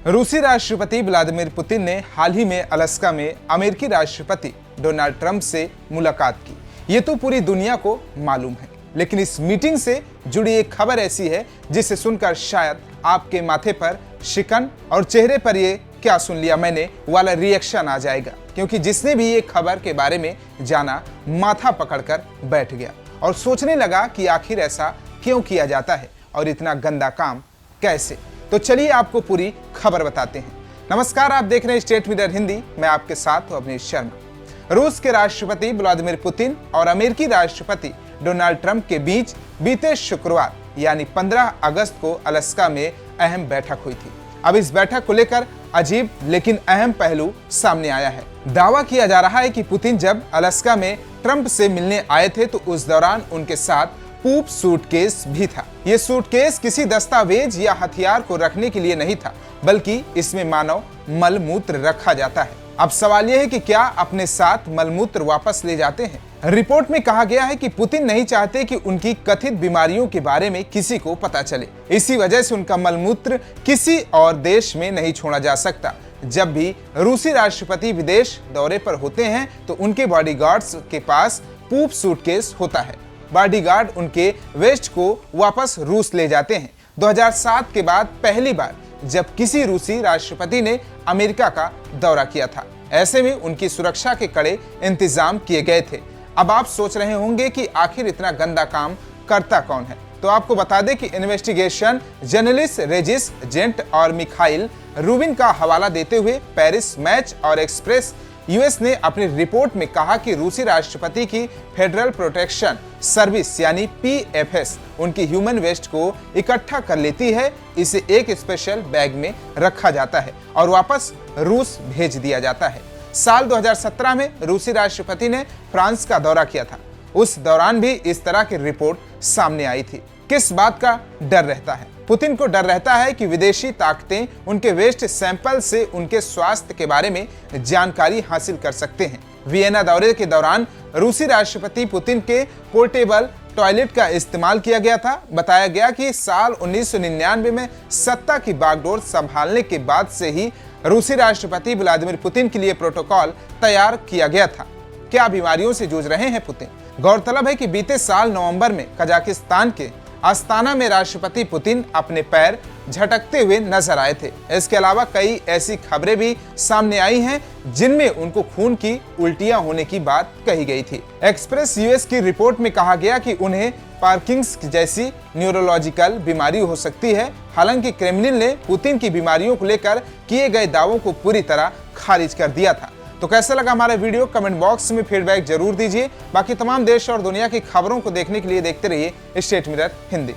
रूसी राष्ट्रपति Vladimir Putin ने हाल ही में अलास्का में अमेरिकी राष्ट्रपति डोनाल्ड ट्रंप से मुलाकात की। ये तो पूरी दुनिया को मालूम है, लेकिन इस मीटिंग से जुड़ी एक खबर ऐसी है जिसे सुनकर शायद आपके माथे पर शिकन और चेहरे पर ये क्या सुन लिया मैंने वाला रिएक्शन आ जाएगा, क्योंकि जिसने भी ये खबर के बारे में जाना माथा पकड़कर बैठ गया और सोचने लगा कि आखिर ऐसा क्यों किया जाता है और इतना गंदा काम कैसे। तो चलिए आपको पूरी खबर बताते हैं। नमस्कार, आप देख रहे हैं स्टेट मिरर हिंदी। मैं आपके साथ हूं अवनीश शर्मा। रूस के राष्ट्रपति व्लादिमीर पुतिन और अमेरिकी राष्ट्रपति डोनाल्ड ट्रंप के बीच बीते शुक्रवार यानी 15 अगस्त को अलास्का में अहम बैठक हुई थी। अब इस बैठक को लेकर अजीब लेकिन अहम पहलू सामने आया है। दावा किया जा रहा है कि पुतिन जब अलास्का में ट्रंप से मिलने आए थे तो उस दौरान उनके साथ पूप सूटकेस भी था। ये सूटकेस किसी दस्तावेज या हथियार को रखने के लिए नहीं था, बल्कि इसमें मानव मलमूत्र रखा जाता है। अब सवाल यह है कि क्या अपने साथ मलमूत्र वापस ले जाते हैं? रिपोर्ट में कहा गया है कि पुतिन नहीं चाहते कि उनकी कथित बीमारियों के बारे में किसी को पता चले। इसी वजह से उनका मलमूत्र किसी और देश में नहीं छोड़ा जा सकता। जब भी रूसी राष्ट्रपति विदेश दौरे पर होते हैं तो उनके बॉडीगार्ड्स के पास पूप सूटकेस होता है। बॉडीगार्ड उनके वेस्ट को वापस रूस ले जाते हैं। 2007 के बाद पहली बार जब किसी रूसी राष्ट्रपति ने अमेरिका का दौरा किया था। ऐसे में उनकी सुरक्षा के कड़े इंतजाम किए गए थे। अब आप सोच रहे होंगे कि आखिर इतना गंदा काम करता कौन है, तो आपको बता दें कि इन्वेस्टिगेशन जर्नलिस्ट रेजिस जेंट और मिखाइल रूबिन का हवाला देते हुए पेरिस मैच और एक्सप्रेस यूएस ने अपनी रिपोर्ट में कहा कि रूसी राष्ट्रपति की फेडरल प्रोटेक्शन सर्विस यानी पीएफएस उनकी ह्यूमन वेस्ट को इकट्ठा कर लेती है, इसे एक स्पेशल बैग में रखा जाता है और वापस रूस भेज दिया जाता है। साल 2017 में रूसी राष्ट्रपति ने फ्रांस का दौरा किया था। उस दौरान भी इस तरह की रिपोर्ट सामने आई थी। किस बात का डर रहता है? पुतिन को डर रहता है कि विदेशी ताकतें उनके वेस्ट सैंपल से उनके स्वास्थ्य के बारे में जानकारी हासिल कर सकते हैं। वियना दौरे के दौरान रूसी राष्ट्रपति पुतिन के पोर्टेबल टॉयलेट का इस्तेमाल किया गया था। बताया गया कि साल 1999 में सत्ता की बागडोर संभालने के बाद से ही रूसी राष्ट्रपति व्लादिमीर पुतिन के लिए प्रोटोकॉल तैयार किया गया था। क्या बीमारियों से जूझ रहे हैं पुतिन? गौरतलब है कि बीते साल नवंबर में कजाकिस्तान के अस्ताना में राष्ट्रपति पुतिन अपने पैर झटकते हुए नजर आए थे। इसके अलावा कई ऐसी खबरें भी सामने आई हैं जिनमें उनको खून की उल्टियां होने की बात कही गई थी। एक्सप्रेस यूएस की रिपोर्ट में कहा गया कि उन्हें पार्किंस जैसी न्यूरोलॉजिकल बीमारी हो सकती है। हालांकि क्रेमलिन ने पुतिन की बीमारियों को लेकर किए गए दावों को पूरी तरह खारिज कर दिया था। तो कैसा लगा हमारा वीडियो? कमेंट बॉक्स में फीडबैक जरूर दीजिए। बाकी तमाम देश और दुनिया की खबरों को देखने के लिए देखते रहिए स्टेट मिरर हिंदी।